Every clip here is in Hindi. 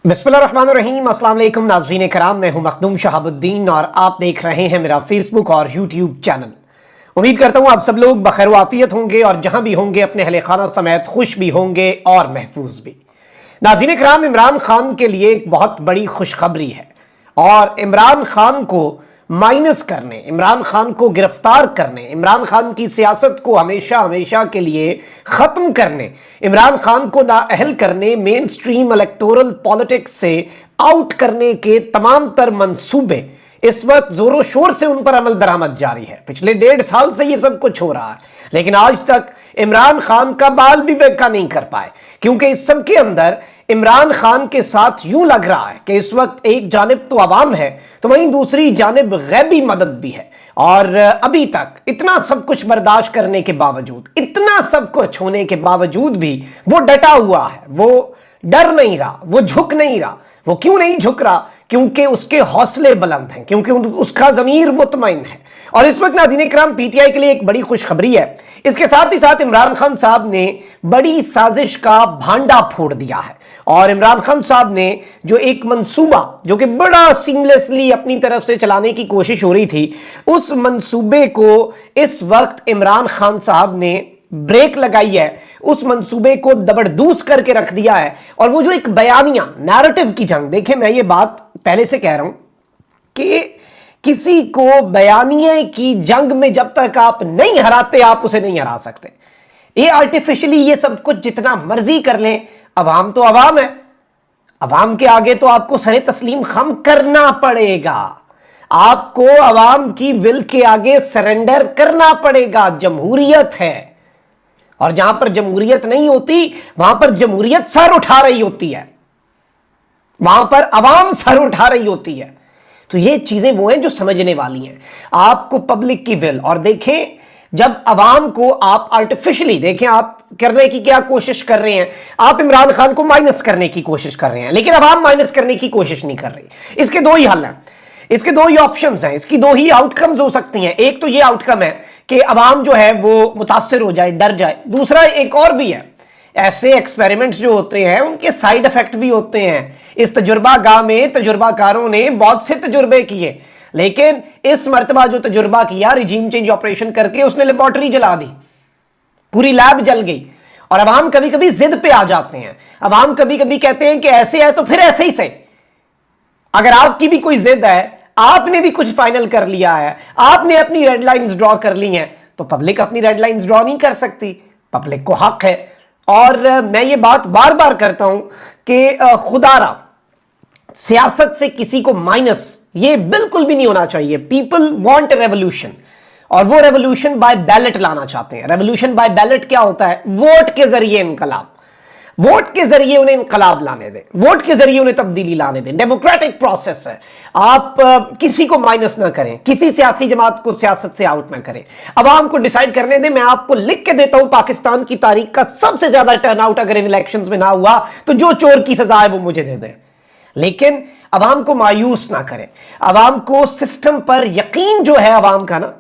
बिस्मिल्लाहिर्रहमानिर्रहीम। अस्सलाम वालेकुम नाज़रीन कराम, मैं हूं मखदूम शहाबुद्दीन और आप देख रहे हैं मेरा फेसबुक और यूट्यूब चैनल। उम्मीद करता हूं आप सब लोग बखैर वाफियत होंगे और जहां भी होंगे अपने अहले खाना समेत खुश भी होंगे और महफूज भी। नाज़रीन कराम, इमरान खान के लिए एक बहुत बड़ी खुशखबरी है और इमरान खान को माइनस करने, इमरान खान को गिरफ्तार करने, इमरान खान की सियासत को हमेशा हमेशा के लिए ख़त्म करने, इमरान खान को नाअहल करने, मेन स्ट्रीम इलेक्टोरल पॉलिटिक्स से आउट करने के तमाम तर मंसूबे इस वक्त जोरों शोर से उन पर अमल दरामद जारी है। पिछले 1.5 साल से ये सब कुछ हो रहा है, लेकिन आज तक इमरान खान का बाल भी बेका नहीं कर पाए, क्योंकि इस सब के अंदर इमरान खान के साथ यूं लग रहा है कि इस वक्त एक जानिब तो अवाम है तो वहीं दूसरी जानिब गैबी मदद भी है। और अभी तक इतना सब कुछ बर्दाश्त करने के बावजूद, इतना सब कुछ होने के बावजूद भी वो डटा हुआ है, वो डर नहीं रहा, वो झुक नहीं रहा। वो क्यों नहीं झुक रहा? क्योंकि उसके हौसले बुलंद हैं, क्योंकि उसका ज़मीर मुतमईन है। और इस वक्त नाज़रीन इकराम, पीटीआई के लिए एक बड़ी खुशखबरी है। इसके साथ ही साथ इमरान खान साहब ने बड़ी साजिश का भांडा फोड़ दिया है और इमरान खान साहब ने जो एक मंसूबा, जो कि बड़ा सीमलेसली अपनी तरफ से चलाने की कोशिश हो रही थी, उस मंसूबे को इस वक्त इमरान खान साहब ने ब्रेक लगाई है, उस मंसूबे को दबड़दूस करके रख दिया है। और वो जो एक बयानिया नैरेटिव की जंग, देखें मैं ये बात पहले से कह रहा हूं कि किसी को बयानिया की जंग में जब तक आप नहीं हराते, आप उसे नहीं हरा सकते। ये आर्टिफिशियली ये सब कुछ जितना मर्जी कर लें, अवाम तो अवाम है, अवाम के आगे तो आपको सरे तस्लीम खम करना पड़ेगा, आपको अवाम की विल के आगे सरेंडर करना पड़ेगा। जमहूरियत है और जहां पर जमहूरियत नहीं होती वहां पर जमहूरियत सर उठा रही होती है, वहां पर अवाम सर उठा रही होती है। तो ये चीजें वो हैं जो समझने वाली हैं। आपको पब्लिक की विल, और देखें जब अवाम को आप आर्टिफिशियली, देखें आप करने की क्या कोशिश कर रहे हैं, आप इमरान खान को माइनस करने की कोशिश कर रहे हैं, लेकिन अवाम माइनस करने की कोशिश नहीं कर रही। इसके दो ही हल हैं, इसके दो ही ऑप्शंस हैं, इसकी दो ही आउटकम्स हो सकती हैं। एक तो ये आउटकम है कि अवाम जो है वो मुतासिर हो जाए, डर जाए। दूसरा एक और भी है, ऐसे एक्सपेरिमेंट्स जो होते हैं उनके साइड इफेक्ट भी होते हैं। इस तजुर्बा गाह में तजुर्बाकारों ने बहुत से तजुर्बे किए, लेकिन इस मर्तबा जो तजुर्बा किया रिजीम चेंज ऑपरेशन करके, उसने लेबॉर्टरी जला दी, पूरी लैब जल गई। और अवाम कभी कभी जिद पे आ जाते हैं, अवाम कभी कभी कहते हैं कि ऐसे है तो फिर ऐसे ही सही। अगर आपकी भी कोई जिद है, आपने भी कुछ फाइनल कर लिया है, आपने अपनी रेड लाइंस ड्रॉ कर ली हैं, तो पब्लिक अपनी रेड लाइंस ड्रॉ नहीं कर सकती, पब्लिक को हक है। और मैं ये बात बार बार करता हूं कि खुदारा सियासत से किसी को माइनस ये बिल्कुल भी नहीं होना चाहिए। पीपल वांट रेवोल्यूशन, और वो रेवोल्यूशन बाय बैलेट लाना चाहते हैं। रेवोल्यूशन बाय बैलेट क्या होता है? वोट के जरिए इनकलाब, वोट के जरिए उन्हें इनकलाब लाने दें, वोट के जरिए उन्हें तब्दीली लाने दें। डेमोक्रेटिक प्रोसेस है। आप किसी को माइनस ना करें, किसी सियासी जमात को सियासत से आउट ना करें, अवाम को डिसाइड करने दें। मैं आपको लिख के देता हूं, पाकिस्तान की तारीख का सबसे ज्यादा टर्नआउट अगर इन इलेक्शंस में ना हुआ तो जो चोर की सजा है वो मुझे दे दें, लेकिन अवाम को मायूस ना करें। अवाम को सिस्टम पर यकीन जो है अवाम का ना,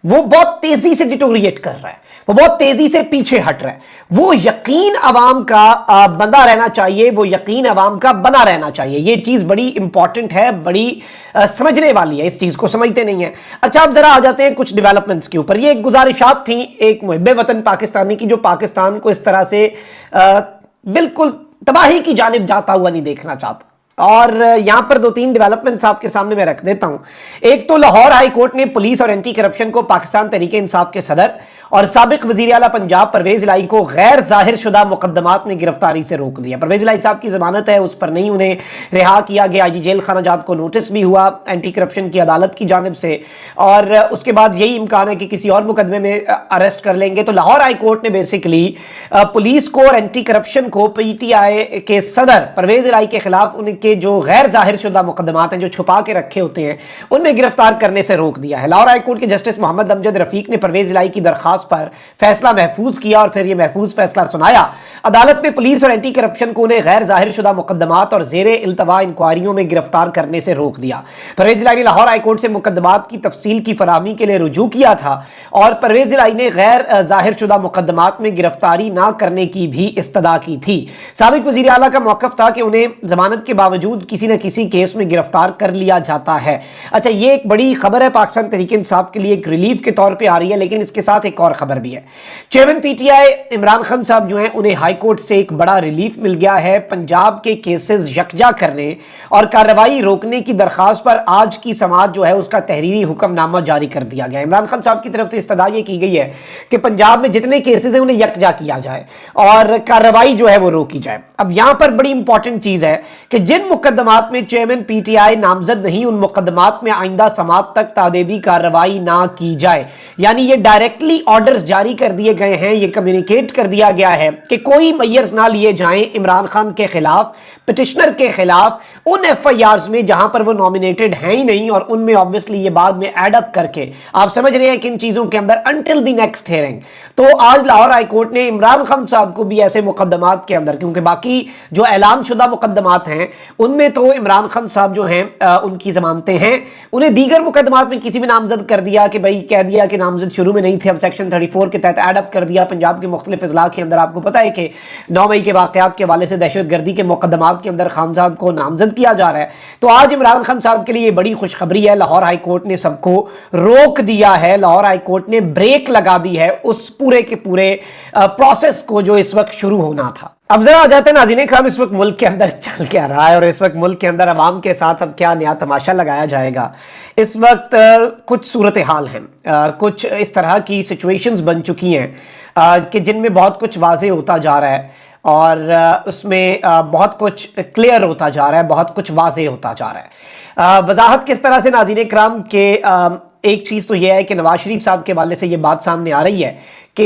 वो बहुत तेजी से डिटोरिएट कर रहा है, वो बहुत तेजी से पीछे हट रहा है। वो यकीन अवाम का बंधा रहना चाहिए, वो यकीन अवाम का बना रहना चाहिए। ये चीज बड़ी इंपॉर्टेंट है, बड़ी समझने वाली है, इस चीज को समझते नहीं है। अच्छा, अब जरा आ जाते हैं कुछ डेवलपमेंट्स के ऊपर। ये एक गुजारिशात थी एक मुहिब्बे वतन पाकिस्तानी की, जो पाकिस्तान को इस तरह से बिल्कुल तबाही की जानिब जाता हुआ नहीं देखना चाहता। और यहां पर 2-3 डेवलपमेंट्स आपके सामने मैं रख देता हूं। एक तो लाहौर हाई कोर्ट ने पुलिस और एंटी करप्शन को पाकिस्तान तहरीक इंसाफ के सदर और साबिक वजीर आला पंजाब परवेज इलाही को गैर जाहिर शुदा मुकदमात में गिरफ्तारी से रोक दिया। परवेज इलाही साहब की जमानत है, उस पर नहीं उन्हें रिहा किया गया। आईजी जेल खाना जात को नोटिस भी हुआ एंटी करप्शन की अदालत की जानिब से, और उसके बाद यही इम्कान है कि किसी और मुकदमे में अरेस्ट कर लेंगे। तो लाहौर हाई कोर्ट ने बेसिकली पुलिस को और एंटी करप्शन को पीटीआई के सदर परवेज इलाही के खिलाफ उनके के जो गैर जाहिर शुदा मुकदमात हैं, जो छुपा के रखे होते हैं, उनमें गिरफ्तार करने से रोक दिया है। लाहौर हाई कोर्ट के जस्टिस मोहम्मद अमजद रफीक ने परवेज इलाही की दरखास्त पर फैसला महफूज किया और फिर यह महफूज फैसला सुनाया। अदालत ने पुलिस और एंटी करप्शन को उन्हें गैर जाहिर शुदा मुकदमात और जेरे इल्तवा इंक्वायरियों में गिरफ्तार करने से रोक दिया। परवेज इलाही ने लाहौर हाई कोर्ट से मुकदमात की तफसील की फराहमी के लिए रुजू किया था और परवेज इलाही ने गैर जाहिर शुदा मुकदमात में गिरफ्तारी ना करने की भी इस्तदा की थी। साबिक वजीर आला का मौक़िफ़ था कि उन्हें जमानत के बावजूद किसी न किसी केस में गिरफ्तार कर लिया जाता है। अच्छा, ये एक बड़ी खबर है, पाकिस्तान तहरीक इंसाफ के लिए एक रिलीफ के तौर पर आ रही है, लेकिन इसके साथ एक और खबर भी है। चेयरमैन पीटीआई इमरान खान साहब जो हैं, उन्हें हाई कोर्ट से एक बड़ा रिलीफ मिल गया है। पंजाब के केसेस यकजा करने और कार्रवाई रोकने की दरखास्त पर आज की समाअत जो है उसका तहरीरी हुक्मनामा जारी कर दिया गया। इमरान खान साहब की तरफ से इस्तदा ये की गई है कि पंजाब में जितने केसेस हैं उन्हें यकजा किया जाए और कार्रवाई जो है वो रोकी जाए। अब यहां पर बड़ी इंपॉर्टेंट चीज है कि जिन मुकदमात में चेयरमैन पीटीआई नामजद नहीं, उन मुकदमात में आइंदा समाअत तक तादेबी कार्रवाई ना की जाए। यानी ये डायरेक्टली ऑर्डर्स जारी कर दिए गए हैं, ये कम्युनिकेट कर दिया गया है कि कोई मैयर्स ना लिए जाएं इमरान खान के खिलाफ, पिटिशनर के खिलाफ, उन एफआईआर्स में जहां पर वो नॉमिनेटेड हैं ही नहीं, और उनमें ऑब्वियसली ये बाद में एड अप करके आप समझ रहे हैं कि इन चीजों के अंदर अंटिल द नेक्स्ट हियरिंग। तो आज लाहौर हाई कोर्ट ने इमरान खान साहब को भी ऐसे मुकदमात के अंदर, क्योंकि बाकी जो ऐलान शुदा मुकदमात हैं उनमें तो इमरान खान साहब जो हैं उनकी जमानतें हैं, उन्हें दीगर मुकदमात में किसी भी नामजद कर दिया कि भाई कह दिया कि नामजद शुरू में नहीं थे, अब सेक्शन 34 के तहत एड अप कर दिया। पंजाब के मुख्तलिफ अजला के अंदर आपको पता है कि 9 मई के वाकयात के हवाले से दहशत गर्दी के मुकदमात के अंदर खान साहब को नामजद किया जा रहा है। तो आज इमरान खान साहब के लिए बड़ी खुशखबरी है, लाहौर हाई कोर्ट ने सबको रोक दिया है, लाहौर हाई कोर्ट ने ब्रेक लगा दी है उस पूरे के पूरे प्रोसेस को जो इस वक्त शुरू होना था। अब जरा आ जाते हैं नाज़रीन इकराम, इस वक्त मुल्क के अंदर चल क्या रहा है और इस वक्त मुल्क के अंदर अवाम के साथ अब क्या नया तमाशा लगाया जाएगा। इस वक्त कुछ सूरत हाल हैं, कुछ इस तरह की सिचुएशंस बन चुकी हैं कि जिनमें बहुत कुछ वाज़ेह होता जा रहा है और उसमें बहुत कुछ क्लियर होता जा रहा है, बहुत कुछ वाज़ेह होता जा रहा है। वजाहत किस तरह से नाज़रीन इकराम के एक चीज़ तो यह है कि नवाज शरीफ साहब के हवाले से ये बात सामने आ रही है कि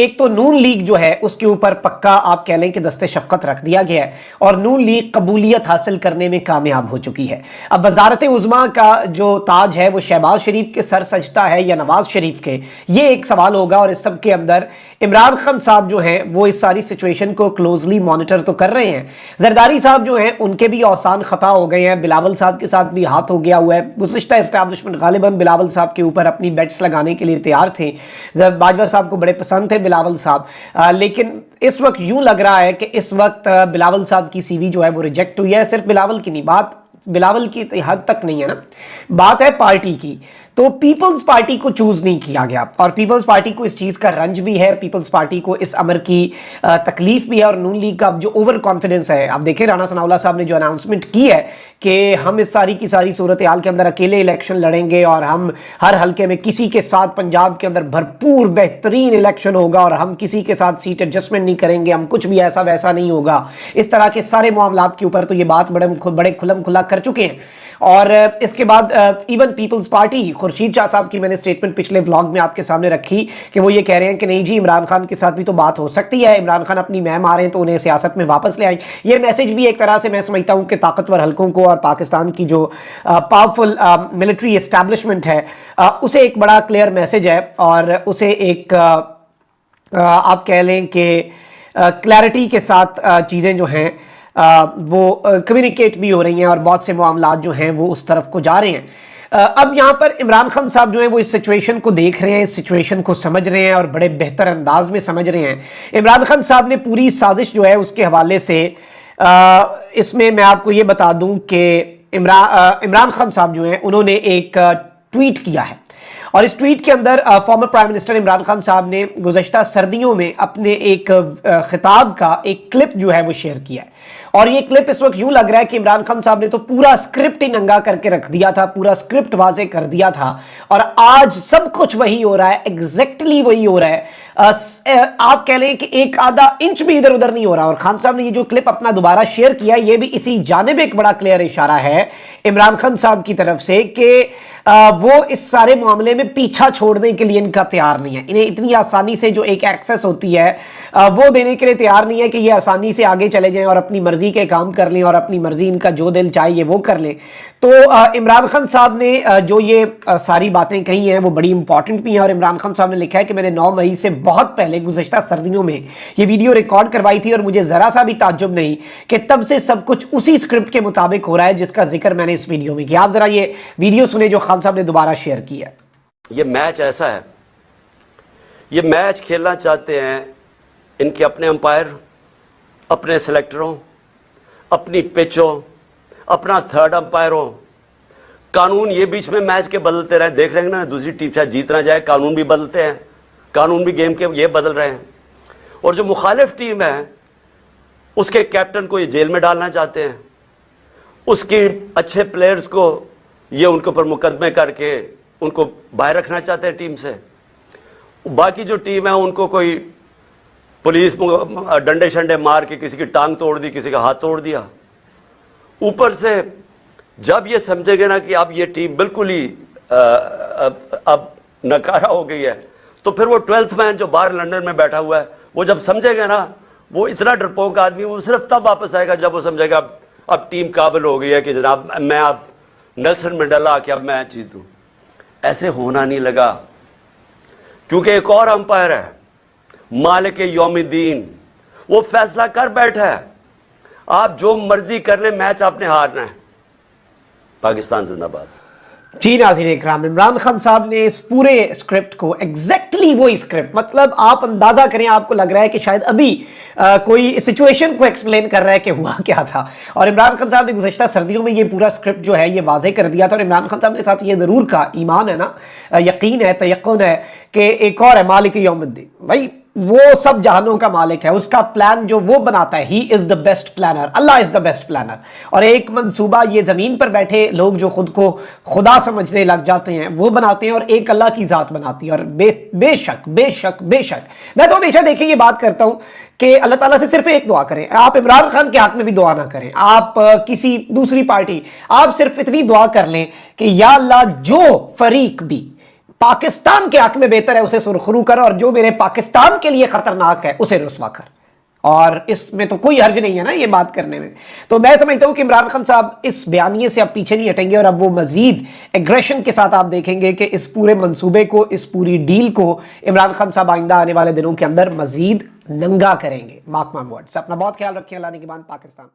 एक तो नून लीग जो है उसके ऊपर पक्का आप कह लें कि दस्ते शफ़क़त रख दिया गया है और नून लीग कबूलियत हासिल करने में कामयाब हो चुकी है। अब वज़ारत उज़्मा का जो ताज है वो शहबाज शरीफ के सर सजता है या नवाज शरीफ के, ये एक सवाल होगा। और इस सब के अंदर इमरान खान साहब जो हैं वो इस सारी सिचुएशन को क्लोजली मॉनिटर तो कर रहे हैं। जरदारी साहब जो हैं उनके भी औसान ख़ता हो गए हैं, बिलावल साहब के साथ भी हाथ हो गया हुआ है। गुज़िश्ता इस्टेब्लिशमेंट गालिबन बिलावल साहब के ऊपर अपनी बेट्स लगाने के लिए तैयार थे, बाजवा साहब को बड़े पसंद थे बिलावल साहब, लेकिन इस वक्त यूं लग रहा है कि इस वक्त बिलावल साहब की सीवी जो है वो रिजेक्ट हुई है। सिर्फ बिलावल की नहीं, बात बिलावल की हद तक नहीं है ना, बात है पार्टी की। तो पीपल्स पार्टी को चूज नहीं किया गया और पीपल्स पार्टी को इस चीज़ का रंज भी है, पीपल्स पार्टी को इस अमर की तकलीफ भी है। और नून लीग का जो ओवर कॉन्फिडेंस है, आप देखें राना सनाउल्लाह साहब ने जो अनाउंसमेंट की है कि हम इस सारी की सारी सूरत हाल के अंदर अकेले इलेक्शन लड़ेंगे और हम हर हल्के में किसी के साथ पंजाब के अंदर भरपूर बेहतरीन इलेक्शन होगा और हम किसी के साथ सीट एडजस्टमेंट नहीं करेंगे, हम कुछ भी ऐसा वैसा नहीं होगा, इस तरह के सारे मामलात के ऊपर तो ये बात बड़े खुलम खुला कर चुके हैं। और इसके बाद even People's Party, Khurshid Shah साहब की मैंने स्टेटमेंट पिछले व्लॉग में आपके सामने रखी कि वो ये कह रहे हैं कि नहीं जी इमरान खान के साथ भी तो बात हो सकती है, इमरान खान अपनी मैम आ रहे हैं तो उन्हें सियासत में वापस ले आए। ये मैसेज भी एक तरह से मैं समझता हूँ कि ताकतवर हल्कों को और पाकिस्तान की जो पावरफुल मिलिट्री एस्टैब्लिशमेंट है उसे एक बड़ा क्लियर मैसेज है और उसे एक आप कह लें कि क्लैरिटी के साथ चीज़ें जो हैं वो कम्युनिकेट भी हो रही हैं और बहुत से मामलात जो हैं वो उस तरफ को जा रहे हैं। अब यहाँ पर इमरान खान साहब जो हैं वो इस सिचुएशन को देख रहे हैं, इस सिचुएशन को समझ रहे हैं और बड़े बेहतर अंदाज में समझ रहे हैं। इमरान खान साहब ने पूरी साजिश जो है उसके हवाले से इसमें मैं आपको ये बता दूं कि इमरान खान साहब जो हैं उन्होंने एक ट्वीट किया है और इस ट्वीट के अंदर former prime minister Imran Khan साहब ने गुज़श्ता सर्दियों में अपने एक खिताब का एक क्लिप जो है वो शेयर किया है। और ये क्लिप इस वक्त यूं लग रहा है कि इमरान खान साहब ने तो पूरा स्क्रिप्ट ही नंगा करके रख दिया था, पूरा स्क्रिप्ट वाजे कर दिया था और आज सब कुछ वही हो रहा है, एग्जैक्टली वही हो रहा है। आप कह लें कि एक आधा इंच भी इधर उधर नहीं हो रहा। और खान साहब ने ये जो क्लिप अपना दोबारा शेयर किया, ये भी इसी जानिब एक बड़ा क्लियर इशारा है इमरान खान साहब की तरफ से कि वो इस सारे मामले में पीछा छोड़ने के लिए इनका तैयार नहीं है। इन्हें इतनी आसानी से जो एक एक्सेस होती है वो देने के लिए तैयार नहीं है कि ये आसानी से आगे चले जाएं और अपनी मर्जी मर्जी के काम कर लें और अपनी मर्जी इनका जो दिल चाहिए वो कर लें। तो इमरान खान साहब ने जो ये सारी बातें कही हैं वो बड़ी इंपॉर्टेंट भी हैं। और इमरान खान साहब ने लिखा है कि मैंने 9 मई से बहुत पहले गुज़श्ता सर्दियों में ये वीडियो रिकॉर्ड करवाई थी और मुझे ज़रा सा भी ताज्जुब नहीं कि तब से सब कुछ उसी स्क्रिप्ट के मुताबिक हो रहा है जिसका जिक्र मैंने इस वीडियो में किया। आप ज़रा ये वीडियो सुने जो खान साहब ने दोबारा शेयर किया। ये मैच ऐसा है, ये मैच खेलना चाहते हैं इनके अपने अंपायर, अपने सेलेक्टरों, अपनी पिचों, अपना थर्ड अंपायर हो। कानून ये बीच में मैच के बदलते रहे, देख रहे हैं ना, दूसरी टीम शायद जीत ना जाए, कानून भी बदलते हैं, कानून भी गेम के ये बदल रहे हैं। और जो मुखालिफ टीम है उसके कैप्टन को ये जेल में डालना चाहते हैं, उसकी अच्छे प्लेयर्स को ये उनके ऊपर मुकदमे करके उनको बाहर रखना चाहते हैं टीम से। बाकी जो टीम है उनको कोई पुलिस डंडे शंडे मार के किसी की टांग तोड़ दी, किसी का हाथ तोड़ दिया। ऊपर से जब ये समझेंगे ना कि अब ये टीम बिल्कुल ही अब नकारा हो गई है, तो फिर वो 12th मैन जो बाहर लंदन में बैठा हुआ है वो जब समझेगा ना, वो इतना डरपोक आदमी, वो सिर्फ तब वापस आएगा जब वो समझेगा अब टीम काबिल हो गई है कि जनाब मैं अब नेल्सन मंडेला आके अब मैच जीतूं। ऐसे होना नहीं लगा, क्योंकि एक और अंपायर है मालिक यौमुद्दीन, वो फैसला कर बैठा है आप जो मर्जी कर ले, मैच आपने हारना है। पाकिस्तान जिंदाबाद। जी नाज़रीन इकराम, इमरान खान साहब ने इस पूरे स्क्रिप्ट को एग्जैक्टली वही स्क्रिप्ट, मतलब आप अंदाजा करें, आपको लग रहा है कि शायद अभी कोई सिचुएशन को एक्सप्लेन कर रहा है कि हुआ क्या था। और इमरान खान साहब ने गुज़श्ता सर्दियों में ये पूरा स्क्रिप्ट जो है ये वाज़े कर दिया था। और इमरान खान साहब ने साथ ये ज़रूर कहा, ईमान है ना, यकीन है, तयक्कुन है कि एक और है मालिक यौमुद्दीन, भाई वो सब जहानों का मालिक है, उसका प्लान जो वो बनाता है, he is the best planner, Allah is the best planner. और एक मंसूबा ये जमीन पर बैठे लोग जो खुद को खुदा समझने लग जाते हैं वो बनाते हैं, और एक अल्लाह की जात बनाती है। और बेशक बेशक बेशक मैं तो हमेशा देखिए ये बात करता हूं कि अल्लाह ताला से सिर्फ एक दुआ करें। आप इमरान खान के हक में भी दुआ ना करें, आप किसी दूसरी पार्टी, आप सिर्फ इतनी दुआ कर लें कि या अल्लाह जो फरीक भी पाकिस्तान के हक में बेहतर है उसे सुरखरू कर, और जो मेरे पाकिस्तान के लिए खतरनाक है उसे रुस्वा कर। और इसमें तो कोई हर्ज नहीं है ना ये बात करने में। तो मैं समझता हूं कि इमरान खान साहब इस बयानिए से अब पीछे नहीं हटेंगे, और अब वो मजीद एग्रेशन के साथ आप देखेंगे कि इस पूरे मंसूबे को, इस पूरी डील को इमरान खान साहब आइंदा आने वाले दिनों के अंदर मजीद नंगा करेंगे। Mark my words. अपना बहुत ख्याल रखिए। अल्लाह ने के बाद पाकिस्तान।